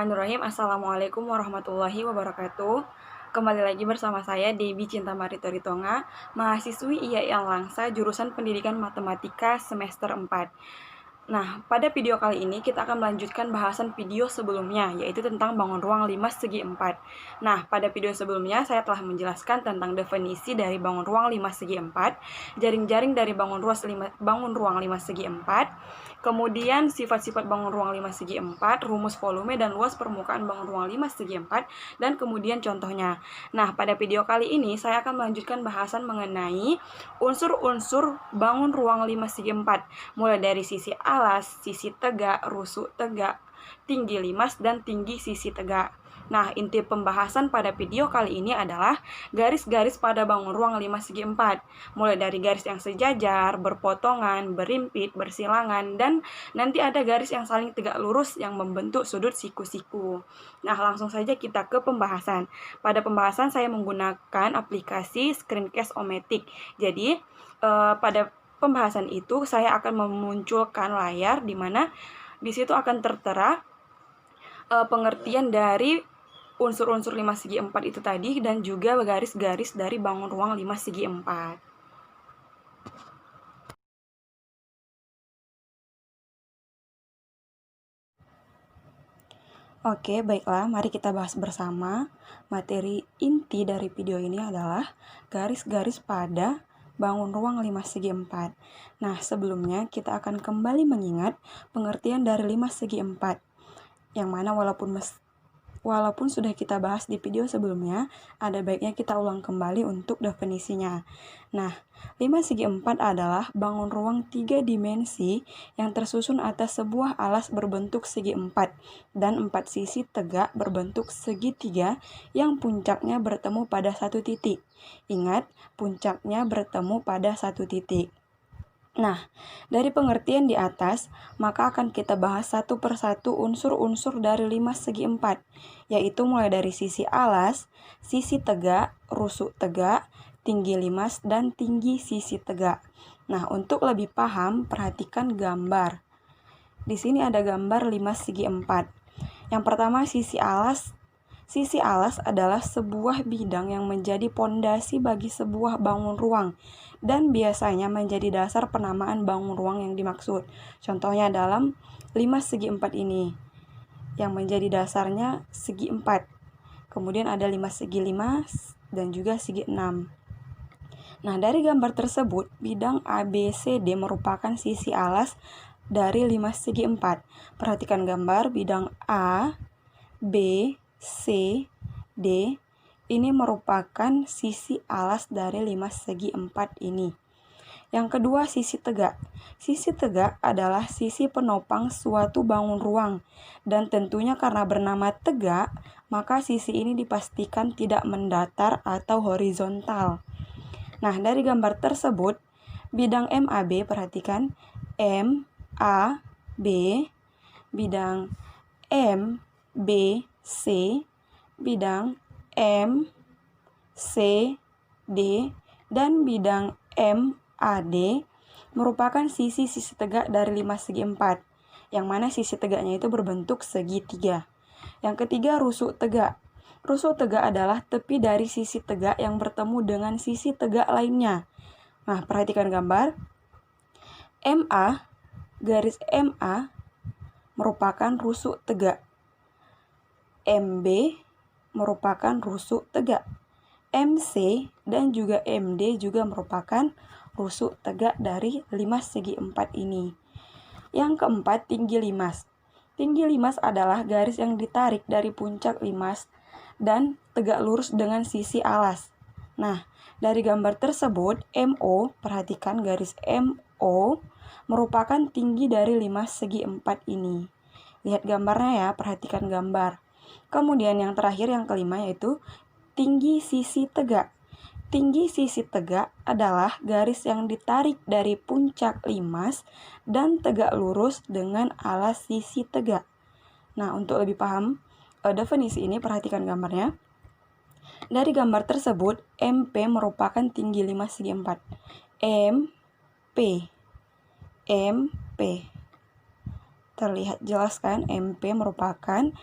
Bismillahirrahmanirrahim. Assalamualaikum warahmatullahi wabarakatuh. Kembali lagi bersama saya Debbie Cinta Marito Ritonga, mahasiswi IAIN Langsa jurusan Pendidikan Matematika semester 4. Nah, pada video kali ini kita akan melanjutkan bahasan video sebelumnya, yaitu tentang bangun ruang 5 segi 4. Nah, pada video sebelumnya saya telah menjelaskan tentang definisi dari bangun ruang 5 segi 4, jaring-jaring dari bangun ruang 5 segi 4, kemudian sifat-sifat bangun ruang 5 segi 4, rumus volume dan luas permukaan bangun ruang 5 segi 4, dan kemudian contohnya. Nah, pada video kali ini saya akan melanjutkan bahasan mengenai unsur-unsur bangun ruang 5 segi 4, mulai dari sisi alas, sisi tegak, rusuk tegak, tinggi limas, dan tinggi sisi tegak. Nah, inti pembahasan pada video kali ini adalah garis-garis pada bangun ruang 5 segi 4, mulai dari garis yang sejajar, berpotongan, berimpit, bersilangan, dan nanti ada garis yang saling tegak lurus yang membentuk sudut siku-siku. Nah, langsung saja kita ke pembahasan. Pada pembahasan saya menggunakan aplikasi Screencast-O-Matic. Jadi, pada pembahasan itu saya akan memunculkan layar di mana di situ akan tertera pengertian dari unsur-unsur 5 segi 4 itu tadi dan juga garis-garis dari bangun ruang 5 segi 4. Oke, baiklah, mari kita bahas bersama. Materi inti dari video ini adalah garis-garis pada bangun ruang 5 segi 4. Nah, sebelumnya kita akan kembali mengingat pengertian dari 5 segi 4, yang mana walaupun sudah kita bahas di video sebelumnya, ada baiknya kita ulang kembali untuk definisinya. Nah, 5 segi 4 adalah bangun ruang 3 dimensi yang tersusun atas sebuah alas berbentuk segi 4 dan 4 sisi tegak berbentuk segitiga yang puncaknya bertemu pada satu titik. Ingat, puncaknya bertemu pada satu titik. Nah, dari pengertian di atas, maka akan kita bahas satu persatu unsur-unsur dari 5 segi 4, yaitu mulai dari sisi alas, sisi tegak, rusuk tegak, tinggi limas, dan tinggi sisi tegak. Nah, untuk lebih paham, perhatikan gambar. Di sini ada gambar 5 segi 4. Yang pertama, sisi alas. Sisi alas adalah sebuah bidang yang menjadi pondasi bagi sebuah bangun ruang dan biasanya menjadi dasar penamaan bangun ruang yang dimaksud. Contohnya dalam 5 segi 4 ini, yang menjadi dasarnya segi 4. Kemudian ada 5 segi 5 dan juga segi 6. Nah, dari gambar tersebut, bidang ABCD merupakan sisi alas dari 5 segi 4. Perhatikan gambar bidang A, B, C, D, ini merupakan sisi alas dari 5 segi 4 ini. Yang kedua, sisi tegak. Sisi tegak adalah sisi penopang suatu bangun ruang. Dan tentunya karena bernama tegak, maka sisi ini dipastikan tidak mendatar atau horizontal. Nah, dari gambar tersebut, bidang MAB, perhatikan, MAB, bidang MBC, bidang MCD, dan bidang MAD merupakan sisi-sisi tegak dari 5 segi 4, yang mana sisi tegaknya itu berbentuk segitiga. Yang ketiga, rusuk tegak. Rusuk tegak adalah tepi dari sisi tegak yang bertemu dengan sisi tegak lainnya. Nah, perhatikan gambar. Garis MA merupakan rusuk tegak. MB merupakan rusuk tegak. MC dan juga MD juga merupakan rusuk tegak dari 5 segi 4 ini. Yang keempat, tinggi limas. Tinggi limas adalah garis yang ditarik dari puncak limas dan tegak lurus dengan sisi alas. Nah, dari gambar tersebut, MO, perhatikan garis MO, merupakan tinggi dari 5 segi 4 ini. Lihat gambarnya ya, perhatikan gambar. Kemudian yang terakhir, yang kelima, yaitu tinggi sisi tegak. Tinggi sisi tegak adalah garis yang ditarik dari puncak limas dan tegak lurus dengan alas sisi tegak. Nah, untuk lebih paham definisi ini, perhatikan gambarnya. Dari gambar tersebut, MP merupakan tinggi 5 segi 4. MP. Terlihat jelas kan, MP merupakan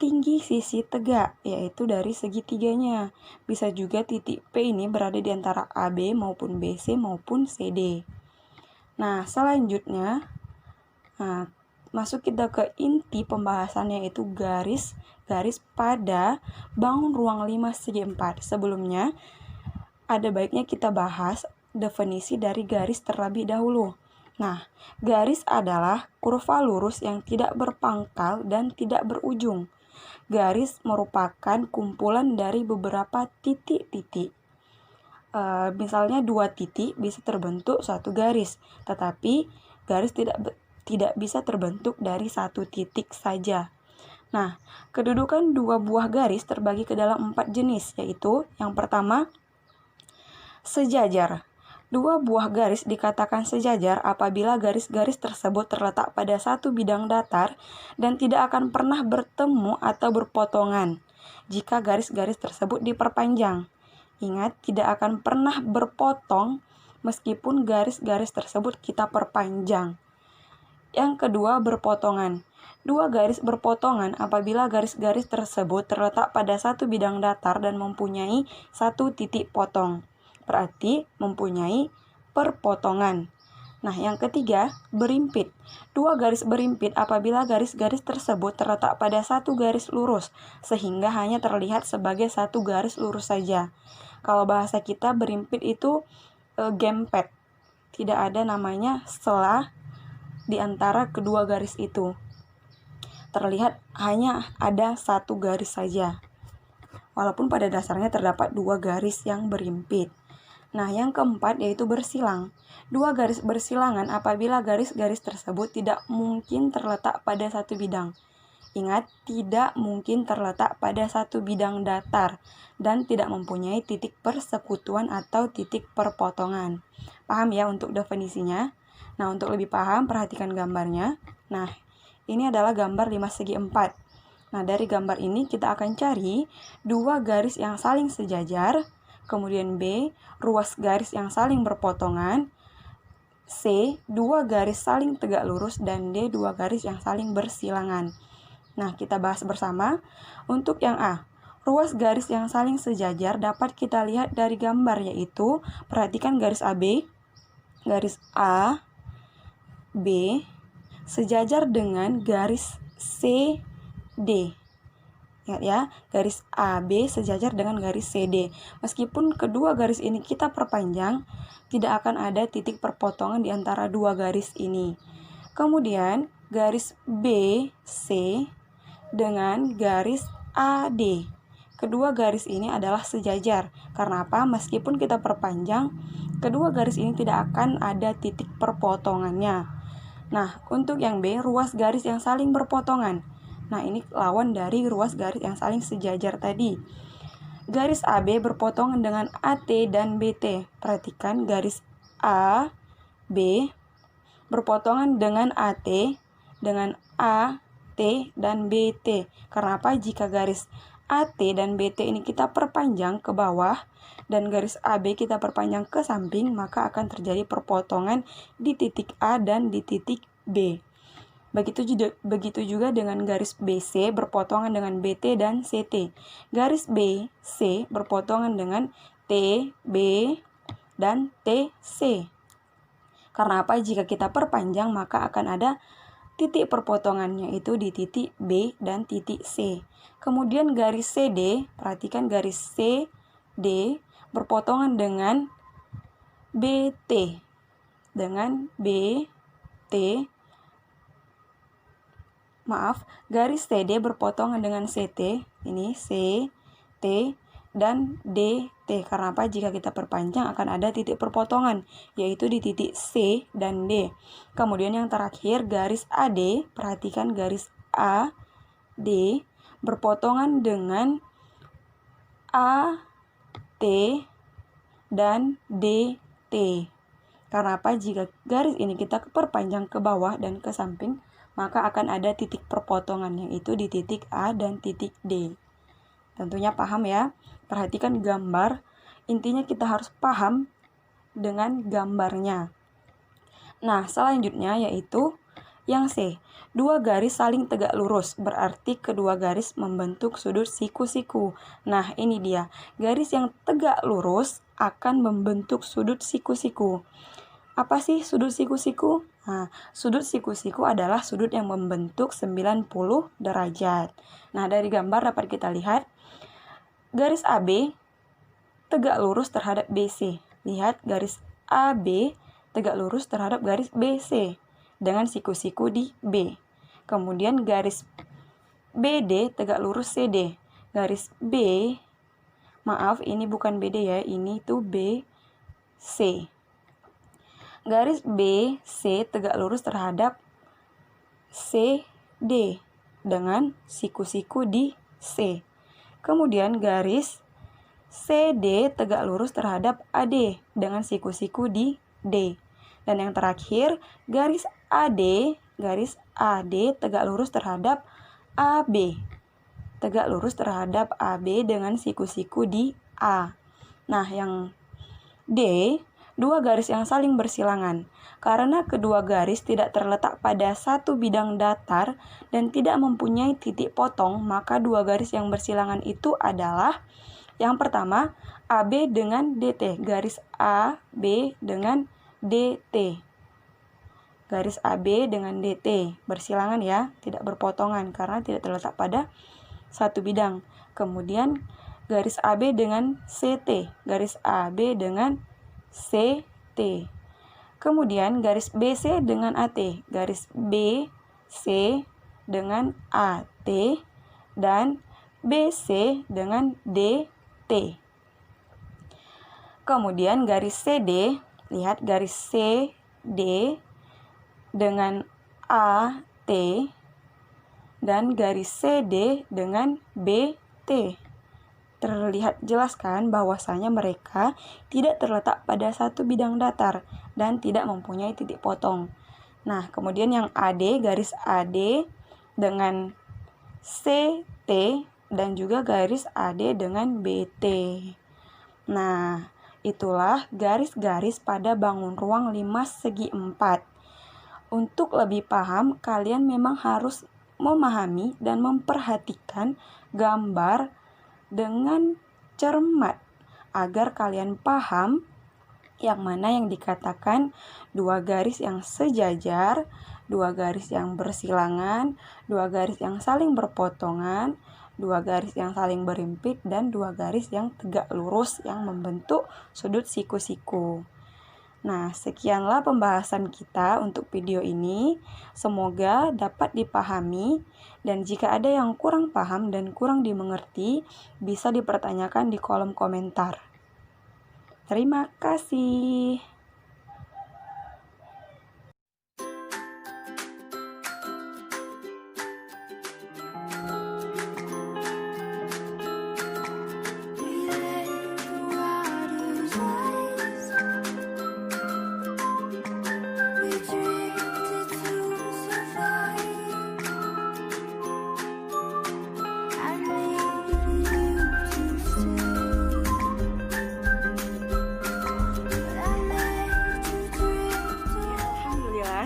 tinggi sisi tegak, yaitu dari segitiganya. Bisa juga titik P ini berada di antara AB maupun BC maupun CD. Nah, selanjutnya, masuk kita ke inti pembahasannya, yaitu garis pada bangun ruang 5 segi 4. Sebelumnya, ada baiknya kita bahas definisi dari garis terlebih dahulu. Nah, garis adalah kurva lurus yang tidak berpangkal dan tidak berujung. Garis merupakan kumpulan dari beberapa titik-titik. Misalnya 2 titik bisa terbentuk satu garis, tetapi garis tidak bisa terbentuk dari satu titik saja. Nah, kedudukan 2 buah garis terbagi ke dalam 4 jenis, yaitu yang pertama, sejajar. 2 buah garis dikatakan sejajar apabila garis-garis tersebut terletak pada satu bidang datar dan tidak akan pernah bertemu atau berpotongan jika garis-garis tersebut diperpanjang. Ingat, tidak akan pernah berpotong meskipun garis-garis tersebut kita perpanjang. Yang kedua, berpotongan. 2 garis berpotongan apabila garis-garis tersebut terletak pada satu bidang datar dan mempunyai satu titik potong. Berarti mempunyai perpotongan. Nah, yang ketiga, berimpit. 2 garis berimpit apabila garis-garis tersebut terletak pada satu garis lurus, sehingga hanya terlihat sebagai satu garis lurus saja. Kalau bahasa kita berimpit itu gempet. Tidak ada namanya selah di antara kedua garis itu. Terlihat hanya ada satu garis saja. Walaupun pada dasarnya terdapat 2 garis yang berimpit. Nah, yang keempat yaitu bersilang. 2 garis bersilangan apabila garis-garis tersebut tidak mungkin terletak pada satu bidang. Ingat, tidak mungkin terletak pada satu bidang datar dan tidak mempunyai titik persekutuan atau titik perpotongan. Paham ya untuk definisinya? Nah, untuk lebih paham, perhatikan gambarnya. Nah, ini adalah gambar 5 segi 4. Nah, dari gambar ini kita akan cari 2 garis yang saling sejajar, kemudian B, ruas garis yang saling berpotongan, C, 2 garis saling tegak lurus, dan D, 2 garis yang saling bersilangan. Nah, kita bahas bersama. Untuk yang A, ruas garis yang saling sejajar dapat kita lihat dari gambar, yaitu perhatikan garis AB, garis A, B, sejajar dengan garis CD. Ingat ya, garis AB sejajar dengan garis CD. Meskipun kedua garis ini kita perpanjang, tidak akan ada titik perpotongan di antara 2 garis ini. Kemudian, garis BC dengan garis AD. Kedua garis ini adalah sejajar. Karena apa? Meskipun kita perpanjang, kedua garis ini tidak akan ada titik perpotongannya. Nah, untuk yang B, ruas garis yang saling berpotongan. Nah, ini lawan dari ruas garis yang saling sejajar tadi. Garis AB berpotongan dengan AT dan BT. Perhatikan garis AB berpotongan dengan AT, dengan AT dan BT. Karena apa? Jika garis AT dan BT ini kita perpanjang ke bawah dan garis AB kita perpanjang ke samping, maka akan terjadi perpotongan di titik A dan di titik B. Begitu juga dengan garis BC berpotongan dengan BT dan CT. Garis BC berpotongan dengan TB dan TC. Karena apa? Jika kita perpanjang, maka akan ada titik perpotongannya itu di titik B dan titik C. Kemudian garis CD, perhatikan garis CD berpotongan dengan BT. Garis CD berpotongan dengan CT, ini CT dan DT. Karena apa? Jika kita perpanjang akan ada titik perpotongan, yaitu di titik C dan D. Kemudian yang terakhir garis AD, perhatikan garis AD berpotongan dengan AT dan DT. Karena apa? Jika garis ini kita perpanjang ke bawah dan ke samping, maka akan ada titik perpotongan, yaitu di titik A dan titik D. Tentunya paham ya? Perhatikan gambar. Intinya kita harus paham dengan gambarnya. Nah, selanjutnya yaitu Yang C, dua garis saling tegak lurus, berarti kedua garis membentuk sudut siku-siku. Nah, ini dia. Garis yang tegak lurus akan membentuk sudut siku-siku. Apa sih sudut siku-siku? Nah, sudut siku-siku adalah sudut yang membentuk 90 derajat. Nah, dari gambar dapat kita lihat garis AB tegak lurus terhadap BC. Lihat garis AB tegak lurus terhadap garis BC dengan siku-siku di B. Kemudian garis BD tegak lurus CD. Garis B, maaf ini bukan BD ya, ini tuh BC. Garis BC tegak lurus terhadap CD dengan siku-siku di C. Kemudian garis CD tegak lurus terhadap AD dengan siku-siku di D. Dan yang terakhir, garis AD tegak lurus terhadap AB. Tegak lurus terhadap AB dengan siku-siku di A. Nah, yang D, dua garis yang saling bersilangan. Karena kedua garis tidak terletak pada satu bidang datar dan tidak mempunyai titik potong, maka dua garis yang bersilangan itu adalah yang pertama, AB dengan DT. Garis AB dengan DT. Garis AB dengan DT. Bersilangan ya, tidak berpotongan karena tidak terletak pada satu bidang. Kemudian garis AB dengan CT. Garis AB dengan CT. Kemudian garis BC dengan AT. Garis BC dengan AT. Dan BC dengan DT. Kemudian garis CD, lihat garis CD dengan AT dan garis CD dengan BT. Terlihat jelas kan bahwasanya mereka tidak terletak pada satu bidang datar dan tidak mempunyai titik potong. Nah, kemudian yang AD, garis AD dengan CT dan juga garis AD dengan BT. Nah, itulah garis-garis pada bangun ruang 5 segi 4. Untuk lebih paham, kalian memang harus memahami dan memperhatikan gambar dengan cermat agar kalian paham yang mana yang dikatakan dua garis yang sejajar, dua garis yang bersilangan, dua garis yang saling berpotongan, dua garis yang saling berimpit, dan dua garis yang tegak lurus yang membentuk sudut siku-siku. Nah, sekianlah pembahasan kita untuk video ini. Semoga dapat dipahami, dan jika ada yang kurang paham dan kurang dimengerti, bisa dipertanyakan di kolom komentar. Terima kasih.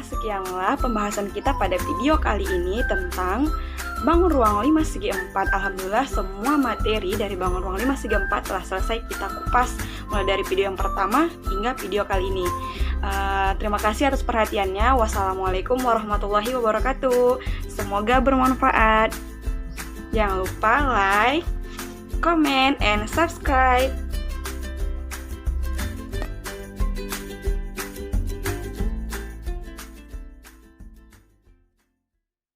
Sekianlah pembahasan kita pada video kali ini tentang bangun ruang 5 segi 4. Alhamdulillah semua materi dari bangun ruang 5 segi 4 telah selesai kita kupas mulai dari video yang pertama hingga video kali ini. Terima kasih atas perhatiannya. Wassalamualaikum warahmatullahi wabarakatuh. Semoga bermanfaat. Jangan lupa like, comment, and subscribe.